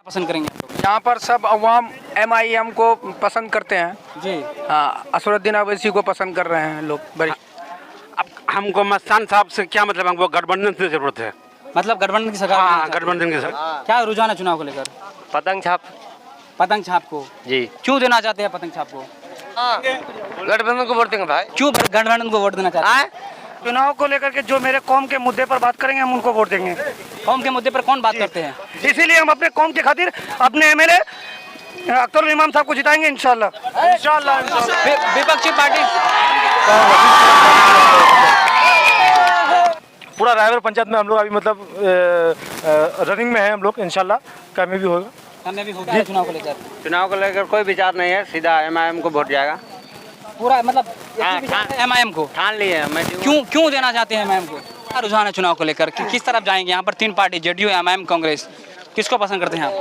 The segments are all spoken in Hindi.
पसंद करेंगे आप लोग? यहाँ पर सब अवाम MIM को पसंद करते हैं जी। हाँ, असरुद्दीन अवैसी को पसंद कर रहे हैं लोग बड़ी। अब हमको मस्तान साहब से क्या मतलब, हमको गठबंधन से जरूरत है। मतलब गठबंधन की सरकार हाँ, बनाना चाहते गठबंधन के साथ। हैं। क्या रुझान है चुनाव को लेकर? पतंग छाप पतंग छाप को जी। क्यों देना चाहते हैं पतंग छाप को? गठबंधन को वोट देंगे भाई। क्यों गठबंधन को वोट देना चाहते हैं? चुनाव को लेकर के जो मेरे कौम के मुद्दे पर बात करेंगे हम उनको वोट देंगे। कौम के मुद्दे पर कौन बात करते हैं? इसीलिए हम अपने कौम के खातिर अपने MLA अख्तरुल इमाम साहब को जिताएंगे इंशाल्लाह। विपक्षी पार्टी पूरा रायगढ़ पंचायत में हम लोग अभी मतलब रनिंग में है हम लोग, इंशाल्लाह कामयाबी होगा। कामयाबी होगी चुनाव को लेकर? चुनाव को लेकर कोई विचार नहीं है, सीधा MIM को वोट जाएगा। पूरा मतलब हाँ, MIM को ठान लिए हैं। मैं क्यों देना चाहते हैं MIM को? क्या रुझान है चुनाव को लेकर किस तरफ जाएंगे? यहाँ पर 3 पार्टी JDU, MIM, कांग्रेस, किसको पसंद करते हैं आप?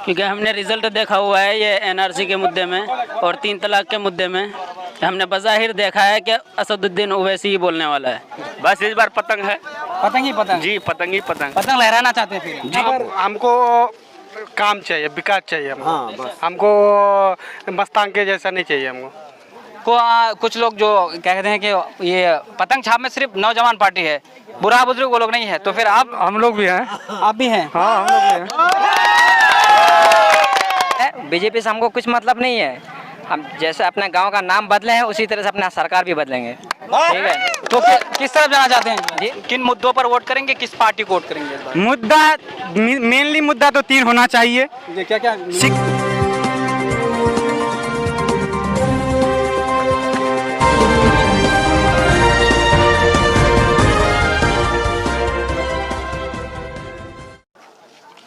क्योंकि हमने रिजल्ट देखा हुआ है ये NRC के मुद्दे में और 3 तलाक के मुद्दे में हमने बज़ाहिर देखा है कि असदुद्दीन ओवैसी ही बोलने वाला है। बस इस बार पतंग है। पतंग ही पतंग जी, पतंग ही पतंग। पतंग लहराना चाहते हैं फिर? जी, हमको काम चाहिए, विकास चाहिए हमको। हाँ, बस। हमको मस्तान के जैसा नहीं चाहिए हमको। कुछ लोग जो कहते हैं कि ये पतंग छाप में सिर्फ नौजवान पार्टी है, बुरा बुजुर्ग वो लोग नहीं है, तो फिर आप? हम लोग भी हैं। आप भी हैं? हाँ, हम लोग भी हैं। बीजेपी से हमको कुछ मतलब नहीं है। हम जैसे अपने गांव का नाम बदले हैं उसी तरह से अपना सरकार भी बदलेंगे। ठीक है, तो किस तरफ जाना चाहते हैं जी? किन मुद्दों पर वोट करेंगे, किस पार्टी को वोट करेंगे इस बार? मुद्दा मेनली मुद्दा तो 3 होना चाहिए। जी, क्या क्या?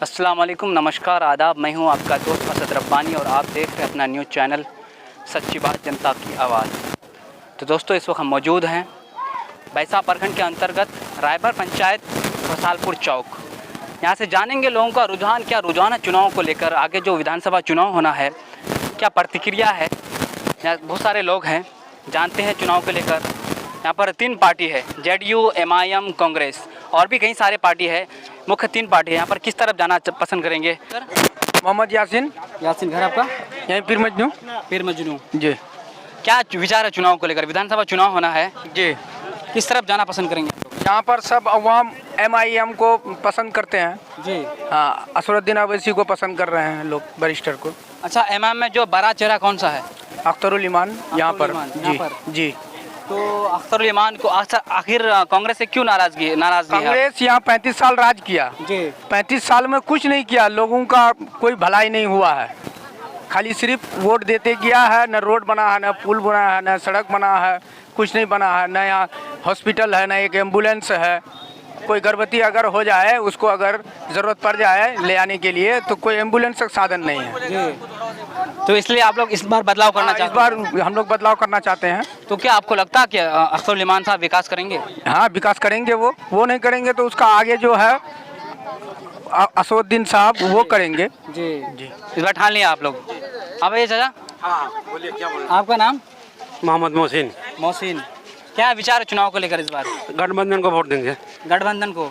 अस्सलाम वालेकुम, नमस्कार, आदाब। मैं हूं आपका दोस्त असद रब्बानी और आप देख रहे हैं अपना न्यूज़ चैनल सच्ची बात जनता की आवाज़। तो दोस्तों, इस वक्त हम मौजूद हैं बैसा प्रखंड के अंतर्गत रायबर पंचायत फसालपुर चौक। यहाँ से जानेंगे लोगों का रुझान क्या रुझान है चुनाव को लेकर। आगे जो विधानसभा चुनाव होना है, क्या प्रतिक्रिया है। यहाँ बहुत सारे लोग हैं, जानते हैं चुनाव को लेकर। यहाँ पर 3 पार्टी है, JDU, MIM, कांग्रेस, और भी कई सारे पार्टी है, मुख्य 3 पार्टी है। यहाँ पर किस तरफ जाना पसंद करेंगे? मोहम्मद यासीन घर आपका? यहीं पीर मजनू। पीर मजनू जी। क्या विचार है चुनाव को लेकर? विधानसभा चुनाव होना है जी। किस तरफ जाना पसंद करेंगे? यहाँ पर सब अवाम MIM को पसंद करते हैं जी। हाँ, असरुद्दीन अवैसी को पसंद कर रहे हैं लोग, बैरिस्टर को। अच्छा, MIM में जो बड़ा चेहरा कौन सा है? अख्तरुल इमान यहाँ पर। यहाँ पर। जी। तो अख्तरुल इमान को आखिर कांग्रेस से क्यों नाराजगी है? कांग्रेस यहाँ 35 साल राज किया जी। 35 साल में कुछ नहीं किया, लोगों का कोई भलाई नहीं हुआ है। खाली सिर्फ वोट देते गया है, न रोड बना है, न पुल बना है, न सड़क बना है, कुछ नहीं बना है। न यहाँ हॉस्पिटल है, न एक एम्बुलेंस है। कोई गर्भवती अगर हो जाए, उसको अगर ज़रूरत पड़ जाए ले आने के लिए, तो कोई एम्बुलेंस का साधन नहीं है जी। तो इसलिए आप लोग इस बार बदलाव करना चाहते हैं? इस बार हम लोग बदलाव करना चाहते हैं। तो क्या आपको लगता है कि अख्तरुल इमान साहब विकास करेंगे? हाँ, विकास करेंगे। वो नहीं करेंगे तो उसका आगे जो है असदुद्दीन साहब वो करेंगे। जी जी। इस बार ठान लिया आप लोग? अब ये चाचा, बोलिए, क्या बोल? आपका नाम? मोहम्मद मोहसिन। मोहसिन, क्या विचार है चुनाव को लेकर इस बार? गठबंधन को वोट देंगे। गठबंधन को?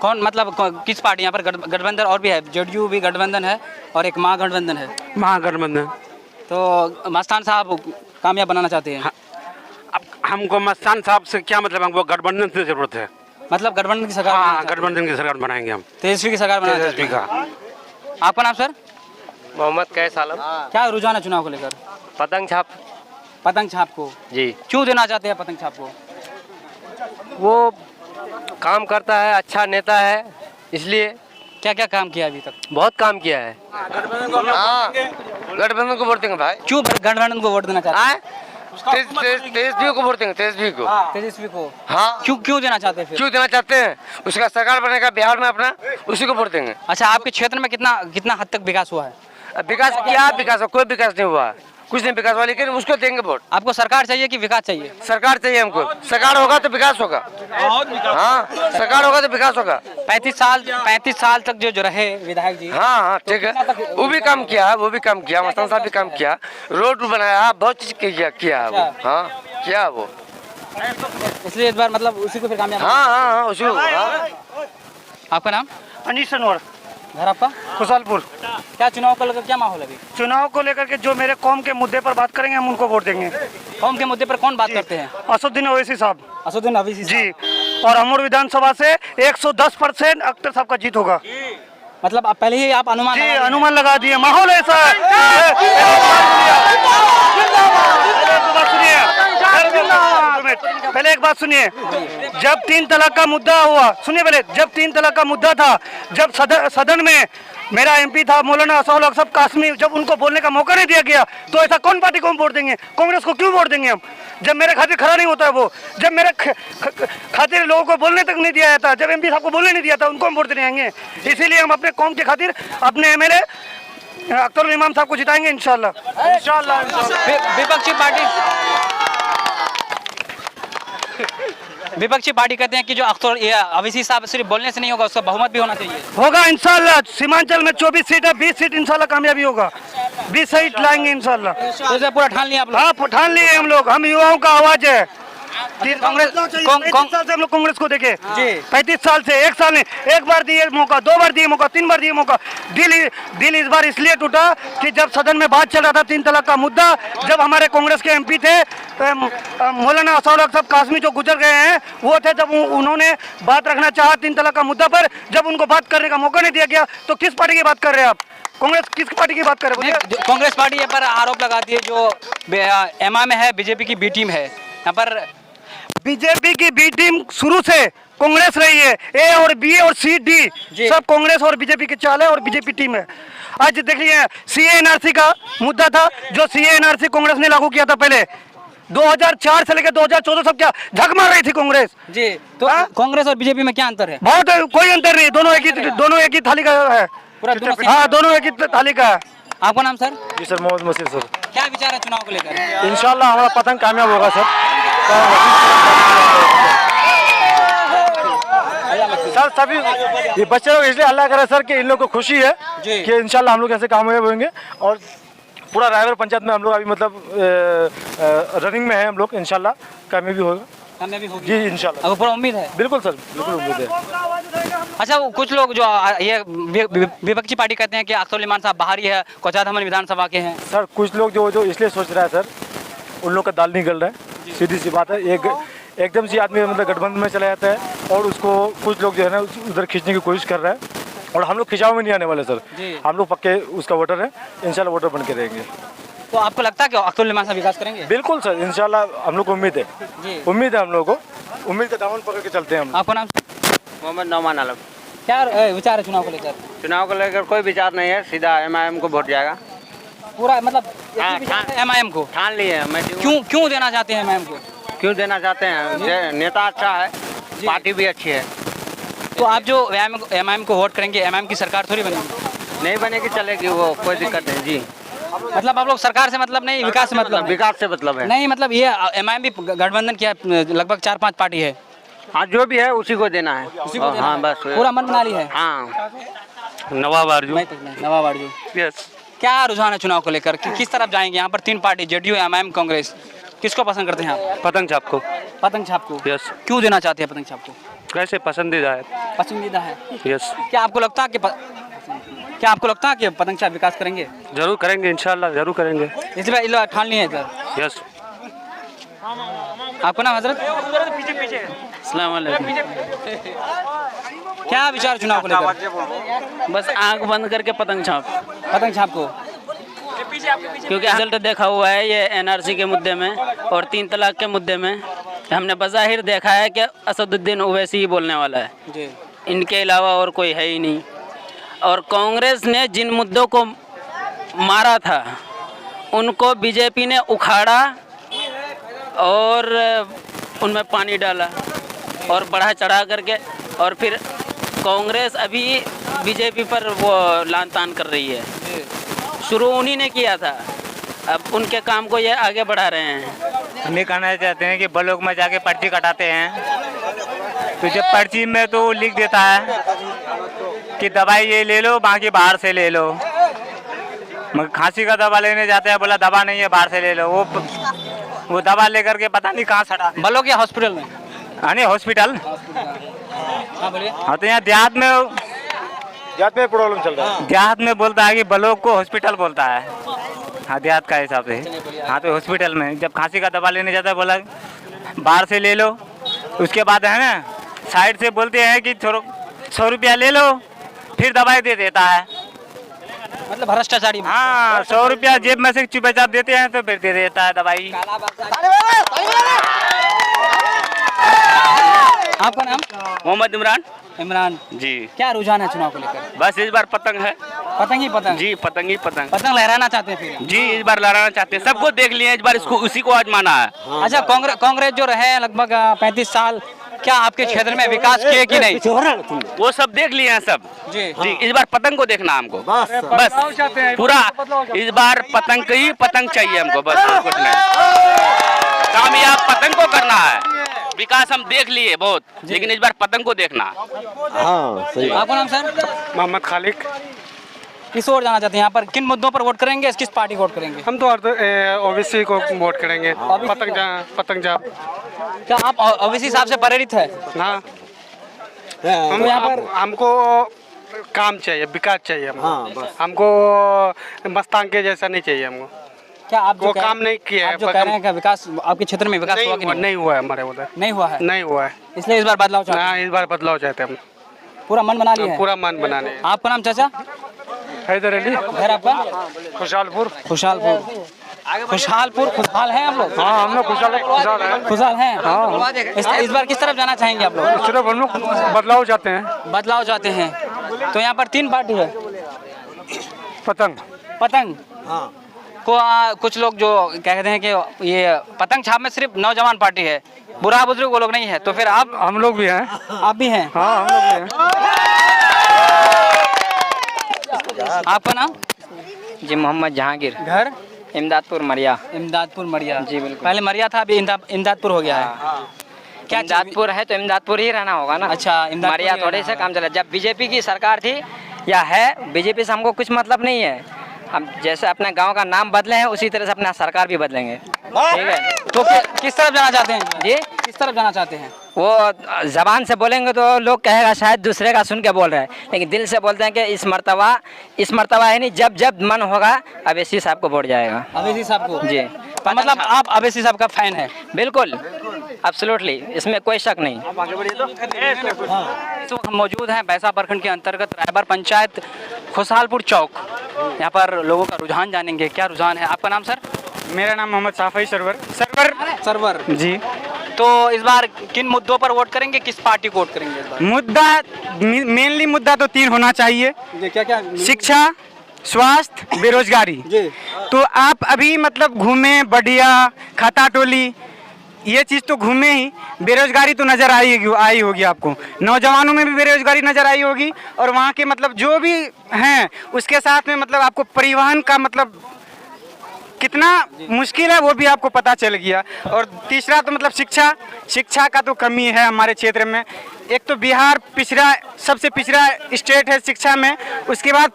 कौन मतलब किस पार्टी? यहाँ पर गठबंधन और भी है, JDU भी गठबंधन है और एक महागठबंधन है। महागठबंधन। तो मस्तान साहब कामयाब बनाना चाहते हैं? हाँ, अब हमको मस्तान साहब से क्या मतलब, हमको गठबंधन से जरूरत है। मतलब गठबंधन की सरकार? हाँ, गठबंधन की सरकार बनाएंगे हम। तेजस्वी की सरकार बनाना चाहते हैं? आपका नाम सर? मोहम्मद कैस आलम। क्या रुझान है चुनाव को लेकर? पतंग छाप पतंग छाप को जी। क्यों देना चाहते हैं पतंग छाप को? वो काम करता है, अच्छा नेता है, इसलिए। क्या क्या काम किया अभी तक? बहुत काम किया है। हाँ, गठबंधन को वोट देंगे भाई। क्यों गठबंधन को वोट देना चाहते हैं? तेजस्वी को वोट देंगे, तेजस्वी को। तेजस्वी को? हाँ। क्यों देना चाहते हैं? क्यों देना चाहते हैं? उसका सरकार बनेगा बिहार में अपना, उसी को वोट देंगे। अच्छा, आपके क्षेत्र में कितना हद तक विकास हुआ है? विकास क्या विकास? कोई विकास नहीं हुआ, कुछ नहीं विकास हुआ, लेकिन उसको देंगे वोट। आपको सरकार चाहिए कि विकास चाहिए? सरकार चाहिए हमको। सरकार होगा तो विकास होगा। हाँ, सरकार होगा तो विकास होगा। 35 साल तक जो रहे विधायक जी। हाँ हाँ, ठीक है। वो भी काम किया, मस्तान साहब भी काम किया, रोड बनाया, बहुत चीज किया है वो। हाँ, किया वो, इसलिए इस बार मतलब उसी को फिर कामयाब? हाँ हाँ हाँ, उसी को। आपका नाम? अनीस अनवर। घर आपका खुशालपुर। क्या चुनाव को लेकर क्या माहौल है अभी? चुनाव को लेकर के जो मेरे कौम के मुद्दे पर बात करेंगे हम उनको वोट देंगे। कौम के मुद्दे पर कौन बात करते हैं? असदुद्दीन ओवैसी साहब असदुद्दीन अवीसी जी। और अमूर विधानसभा से 110% अख्तर साहब का जीत होगा मतलब आप पहले ही आप अनुमान जी। लगा दिए। अनुमान लगा दिए, माहौल ऐसा है। पहले एक बात सुनिए, जब 3 तलाक का मुद्दा हुआ, सुनिए पहले, जब 3 तलाक का मुद्दा था, जब सदन में मेरा एमपी था मौलाना असाउल हक साहब कासमी, जब उनको बोलने का मौका नहीं दिया गया, तो ऐसा कौन पार्टी को हम वोट देंगे? कांग्रेस को क्यों वोट देंगे हम? जब मेरे खातिर खड़ा नहीं होता है वो, जब मेरे खातिर लोगों को बोलने तक नहीं दिया जाता, जब एमपी साहब को बोलने नहीं दिया था, उनको हम वोट देने आएंगे। इसीलिए हम अपने कौम के खातिर अपने एमएलए अख्तर इमाम साहब को जिताएंगे इंशाल्लाह। इंशाल्लाह। विपक्षी पार्टी कहते हैं कि जो अख्तर अवीसी साहब सिर्फ बोलने से नहीं होगा, उसका बहुमत भी होना चाहिए। होगा इंशाल्लाह। सीमांचल में 24 सीट है, 20 सीट इंशाल्लाह कामयाबी होगा, 20 सीट लाएंगे इंशाल्लाह। तो इसे पूरा ठान लिया आप लोग? हाँ, ठान लिए हम लोग, हम युवाओं का आवाज है। कांग्रेस 35 साल से हम लोग कांग्रेस को देखे, जी। 35 साल से, एक साल नहीं, एक बार दिए मौका, 2 बार दिए मौका, 3 बार दिए मौका। दिल इस बार इसलिए टूटा कि जब सदन में बात चल रहा था 3 तलाक का मुद्दा, जब हमारे कांग्रेस के एमपी थे मौलाना असाउल हक साहब कासमी जो गुजर गए हैं, वो थे, जब उन्होंने बात रखना चाहा 3 तलाक का मुद्दा पर, जब उनको बात करने का मौका नहीं दिया गया, तो किस पार्टी की बात कर रहे हैं आप? कांग्रेस किस पार्टी की बात कर रहे हैं? कांग्रेस पार्टी पर आरोप लगाती है जो एमआईएम है, बीजेपी की बी टीम है। यहाँ पर बीजेपी की बी टीम शुरू से कांग्रेस रही है। ए और बी और सी डी सब कांग्रेस और बीजेपी के चाल है और बीजेपी टीम है। आज देखिए, सीए एनआरसी का मुद्दा था, जो सीए एनआरसी कांग्रेस ने लागू किया था पहले 2004 से लेकर 2014 सब क्या झक मार रही थी कांग्रेस जी। तो कांग्रेस और बीजेपी में क्या अंतर है? बहुत, कोई अंतर नहीं, दोनों एक ही थाली का है। पूरा हाँ, दोनों एक ही थाली का है। आपका नाम सर? जी सर, मोहम्मद मसीह सर। क्या विचार है चुनाव को लेकर? इंशाल्लाह हमारा पतंग कामयाब होगा सर। सर सभी ये बच्चे लोग इसलिए अल्लाह करे सर कि इन लोग को खुशी है कि इंशाल्लाह हम लोग ऐसे कामयाब होंगे। और पूरा रायगढ़ पंचायत में हम लोग अभी मतलब रनिंग में है हम लोग, इंशाल्लाह कामयाबी होगा। कामयाबी होगी जी इंशाल्लाह। आपको पूरा उम्मीद है? बिल्कुल सर, बिल्कुल उम्मीद है। अच्छा, वो कुछ लोग जो ये विपक्षी पार्टी कहते हैं कि अख्तर इमाम साहब बाहरी है, कोचाधामन विधानसभा के हैं। सर कुछ लोग जो इसलिए सोच रहा है सर, उन लोग का दाल नहीं गल रहा है, सीधी सी बात है। एकदम से आदमी मतलब गठबंधन में चला जाता है और उसको कुछ लोग जो है ना उधर खींचने की कोशिश कर रहा है, और हम लोग खिंचाव में नहीं आने वाले सर। हम लोग पक्के उसका वोटर है, इंशाल्लाह वोटर बन के रहेंगे। तो आपको लगता है कि अख्तर इमाम साहब विकास करेंगे? बिल्कुल सर, इंशाल्लाह हम लोग को उम्मीद है, उम्मीद है हम लोग को, उम्मीद का दामन पकड़ के चलते हैं हम। आपका नाम? मोहम्मद नौमान आलम। क्या विचार है चुनाव को लेकर? चुनाव को लेकर कोई विचार नहीं है, सीधा एमआईएम को वोट जाएगा। पूरा मतलब एमआईएम को ठान लिए हैं। मैं क्यों देना चाहते हैं एमआईएम को? क्यों देना चाहते हैं? नेता अच्छा है, पार्टी भी अच्छी है। तो आप जो एमआईएम को वोट करेंगे, एमआईएम की सरकार थोड़ी बनेगी? नहीं बनेगी, चलेगी, वो कोई दिक्कत नहीं जी। मतलब आप लोग सरकार से मतलब नहीं, विकास से मतलब है? विकास से मतलब है। नहीं, मतलब ये एमआईएम भी गठबंधन किया, लगभग 4-5 पार्टी है। हाँ, जो भी है उसी को देना है। उसी को देना हाँ है। बस पूरा मन बना ली है। हाँ। नवाब आरजू। नवाब आरजू। यस। क्या रुझान है चुनाव को लेकर? किस तरफ जाएंगे? यहाँ पर 3 पार्टी, जेडीयू, एमआईएम, कांग्रेस, किसको पसंद करते हैं आप? पतंग छाप को। पतंग छाप को? यस। क्यों देना चाहते हैं पतंग छाप को? कैसे पसंदीदा है? पसंदीदा है। यस। क्या आपको लगता है कि पतंग छाप विकास करेंगे? जरूर करेंगे, इंशाल्लाह जरूर करेंगे। इसलिए ठान लिए हैं सर? यस। आपका नाम हजरत? अस्सलाम वालेकुम। क्या विचार चुनाव को लेकर? बस आंख बंद करके पतंग छाप को? क्योंकि रिजल्ट देखा हुआ है ये एनआरसी के मुद्दे में और 3 तलाक के मुद्दे में। हमने बज़ाहिर देखा है कि असदुद्दीन ओवैसी ही बोलने वाला है जी। इनके अलावा और कोई है ही नहीं। और कांग्रेस ने जिन मुद्दों को मारा था उनको बीजेपी ने उखाड़ा और उनमें पानी डाला और बढ़ा चढ़ा करके, और फिर कांग्रेस अभी बीजेपी पर वो लान तान कर रही है। शुरू उन्हीं ने किया था, अब उनके काम को ये आगे बढ़ा रहे हैं। हम ये कहना चाहते हैं कि ब्लॉक में जाके पर्ची कटाते हैं तो जब पर्ची में तो लिख देता है कि दवाई ये ले लो, बाकी बाहर से ले लो। मगर खांसी का दवा लेने जाते हैं, बोला दवा नहीं है, बाहर से ले लो। वो दवा लेकर के पता नहीं कहाँ सटा। बलों के हॉस्पिटल में? हाँ नहीं, हॉस्पिटल। हाँ बोलिए। हाँ तो यहाँ देहात में देहात में प्रॉब्लम चल रहा है। देहात में बोलता है कि ब्लॉक को हॉस्पिटल बोलता है। हाँ, देहात का हिसाब से। हाँ, तो हॉस्पिटल में जब खांसी का दवा लेने जाता है बोला बाहर से ले लो, उसके बाद है ना साइड से बोलते हैं कि 100 रुपया ले लो, फिर दवाई दे देता है। मतलब भ्रष्टाचारी। हाँ, 100 रुपया जेब में से चुपचाप देते हैं तो फिर दे देता है दवाई। आपका नाम? मोहम्मद इमरान इमरान जी। क्या रुझान है चुनाव को लेकर? बस इस बार पतंग है। पतंग ही पतंग जी, पतंग ही पतंग। पतंग लहराना चाहते हैं फिर? जी, इस बार लहराना चाहते हैं। सबको देख लिए इस बार, इसको उसी को आजमाना है। अच्छा, कांग्रेस जो रहे लगभग 35 साल, क्या आपके क्षेत्र में विकास किए कि नहीं? वो सब देख लिए हैं सब। जी जी, इस बार पतंग को देखना हमको। बस पूरा इस बार पतंग ही पतंग चाहिए हमको, बस और कुछ नहीं। कामयाब पतंग को करना है। विकास हम देख लिए बहुत, लेकिन इस बार पतंग को देखना। हाँ, सही। आपका नाम सर? मोहम्मद खालिक। किस ओर जाना चाहते हैं? यहाँ पर किन मुद्दों पर वोट करेंगे? किस पार्टी को वोट करेंगे? हम तो ओबीसी को वोट करेंगे। पतंग जा क्या आप ओवैसी साहब से प्रेरित है? हाँ, तो यहाँ पर हमको काम चाहिए, विकास चाहिए हमको मस्तान के जैसा नहीं चाहिए हमको। क्या आप वो काम नहीं किया है। आप जो कह रहे हैं कि विकास आपके क्षेत्र में विकास हुआ कि नहीं? नहीं हुआ है हमारे उधर। नहीं हुआ है? नहीं हुआ है, इसलिए इस बार बदलाव चाहते हैं? हाँ, इस बार बदलाव चाहते हैं हम। पूरा मन बना लिया है? पूरा मन बनाने। आपका नाम चाचा? हैदर अली। घर आपका? खुशहालपुर। खुशहालपुर। खुशहाल हैं आप लोग? हाँ, हम लोग खुशहाल हैं। हाँ। इस बार किस तरफ जाना चाहेंगे आप लोग? सिर्फ हम लोग बदलाव चाहते हैं। बदलाव चाहते हैं। तो यहाँ पर 3 पार्टी है। पतंग को कुछ लोग जो कहते हैं कि ये पतंग छाप में सिर्फ नौजवान पार्टी है, बुरा बुजुर्ग वो लोग नहीं है। तो फिर आप? हम लोग भी हैं। आप भी हैं? हाँ, हम लोग भी हैं। आपका नाम? जी मोहम्मद जहांगीर। घर? इमदादपुर मरिया। इमदादपुर मरिया। जी बिल्कुल। पहले मरिया था, अभी इमदादपुर हो गया है। क्या इमदादपुर है तो इमदादपुर ही रहना होगा ना। अच्छा, इमदादपुर मरिया ही थोड़े रहना से काम चला। जब बीजेपी की सरकार थी या है, बीजेपी से हमको कुछ मतलब नहीं है। हम जैसे अपने गांव का नाम बदले हैं उसी तरह से अपना सरकार भी बदलेंगे। ठीक है, तो किस तरफ जाना चाहते हैं जी? किस तरफ जाना चाहते हैं? वो जबान से बोलेंगे तो लोग कहेगा शायद दूसरे का सुन के बोल रहे हैं, लेकिन दिल से बोलते हैं कि इस मर्तबा है नहीं, जब जब मन होगा अवैसी साहब को वोट जाएगा। अवैसी साहब को? जी। तो मतलब आप अवैसी साहब का फैन है? बिल्कुल, एब्सोल्युटली, इसमें कोई शक नहीं। इस वक्त हम मौजूद हैं बैसा प्रखंड के अंतर्गत रायबर पंचायत खुशहालपुर चौक। यहाँ पर लोगों का रुझान जानेंगे। क्या रुझान है? आपका नाम सर? मेरा नाम मोहम्मद साफी सरवर जी। तो इस बार किन मुद्दों पर वोट करेंगे? किस पार्टी को वोट करेंगे इस बार? मुद्दा मेनली मुद्दा तो 3 होना चाहिए। क्या? शिक्षा, स्वास्थ्य, बेरोजगारी। तो आप अभी मतलब घूमे बढ़िया खाता टोली, ये चीज़ तो घूमे ही, बेरोजगारी तो नज़र आई होगी आपको। नौजवानों में भी बेरोजगारी नज़र आई होगी, और वहाँ के मतलब जो भी हैं उसके साथ में मतलब आपको परिवहन का मतलब कितना मुश्किल है वो भी आपको पता चल गया। और तीसरा तो मतलब शिक्षा का तो कमी है हमारे क्षेत्र में। एक तो बिहार सबसे पिछड़ा स्टेट है शिक्षा में। उसके बाद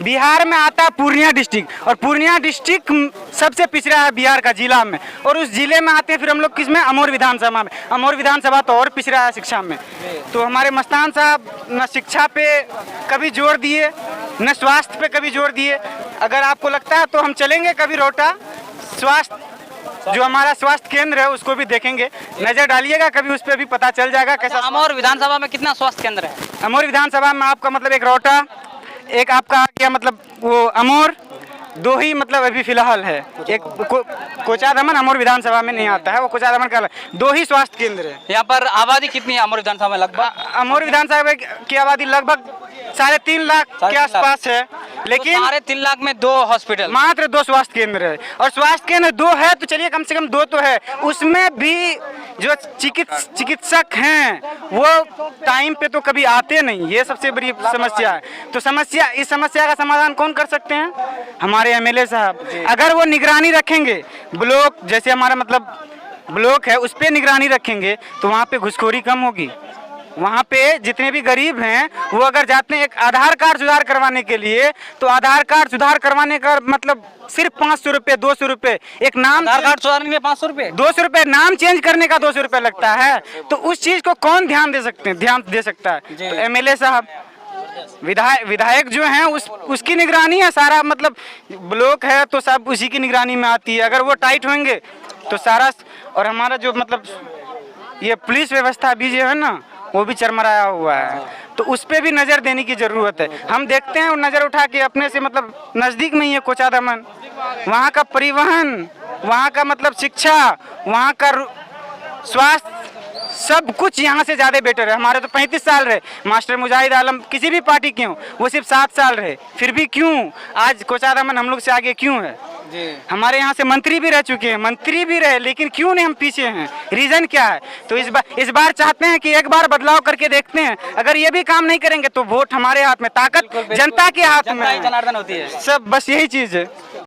बिहार में आता है पूर्णिया डिस्ट्रिक्ट, और पूर्णिया डिस्ट्रिक्ट सबसे पिछड़ा है बिहार का जिला में। और उस जिले में आते हैं फिर हम लोग किस में? अमोर विधानसभा में। अमोर विधानसभा तो और पिछड़ा है शिक्षा में। तो हमारे मस्तान साहब न शिक्षा पे कभी जोर दिए, न स्वास्थ्य पे कभी जोर दिए। अगर आपको लगता है तो हम चलेंगे कभी रोटा स्वास्थ्य, जो हमारा स्वास्थ्य केंद्र है उसको भी देखेंगे, नजर डालिएगा कभी, उस पर भी पता चल जाएगा कैसा। अमोर विधानसभा में कितना स्वास्थ्य केंद्र है? अमोर विधानसभा में आपका मतलब एक रोटा, एक आपका आ गया मतलब वो अमोर, 2 ही मतलब अभी फिलहाल है। एक कोचादमन अमोर विधानसभा में नहीं आता है, वो कोचादमन का 2 ही स्वास्थ्य केंद्र है। यहाँ पर आबादी कितनी है अमोर विधानसभा में? लगभग अमोर विधानसभा की आबादी लगभग 3.5 लाख के आसपास है, लेकिन 3.5 लाख में 2 हॉस्पिटल, मात्र 2 स्वास्थ्य केंद्र है। और स्वास्थ्य केंद्र 2 है तो चलिए कम से कम 2 तो है, उसमें भी जो चिकित्सक हैं वो टाइम पे तो कभी आते नहीं। ये सबसे बड़ी समस्या है। तो इस समस्या का समाधान कौन कर सकते हैं? हमारे एमएलए साहब। अगर वो निगरानी रखेंगे, ब्लॉक जैसे हमारा मतलब ब्लॉक है उस पर निगरानी रखेंगे तो वहाँ पे घुसखोरी कम होगी। वहाँ पे जितने भी गरीब हैं वो अगर जाते हैं एक आधार कार्ड सुधार करवाने के लिए, तो आधार कार्ड सुधार करवाने का मतलब सिर्फ 500 रुपये, 200 रुपये, एक नाम आधार कार्ड सुधारने में 500 रुपये, 200 रुपये, नाम चेंज करने का 200 रुपये लगता है। तो उस चीज को कौन ध्यान दे सकता है? तो एमएलए साहब विधायक जो हैं उसकी निगरानी है सारा, मतलब ब्लॉक है तो सब उसी की निगरानी में आती है। अगर वो टाइट होंगे तो सारा, और हमारा जो मतलब ये पुलिस व्यवस्था भी जो है ना वो भी चरमराया हुआ है, तो उस पर भी नज़र देने की ज़रूरत है। हम देखते हैं और नज़र उठा के अपने से, मतलब नज़दीक में ही है कोचादामन, वहाँ का परिवहन, वहाँ का मतलब शिक्षा, वहाँ का स्वास्थ्य, सब कुछ यहाँ से ज़्यादा बेटर है। हमारे तो 35 साल रहे, मास्टर मुजाहिद आलम किसी भी पार्टी के हों वो सिर्फ 7 साल रहे, फिर भी क्यों आज कोचादामन हम लोग से आगे क्यों है? हमारे यहाँ से मंत्री भी रह चुके हैं, मंत्री भी रहे, लेकिन क्यों नहीं हम पीछे हैं? रीज़न क्या है? तो इस बार चाहते हैं कि एक बार बदलाव करके देखते हैं। अगर ये भी काम नहीं करेंगे तो वोट हमारे हाथ में, ताकत जनता के हाथ में, जनार्दन होती है। सब बस यही चीज़ है।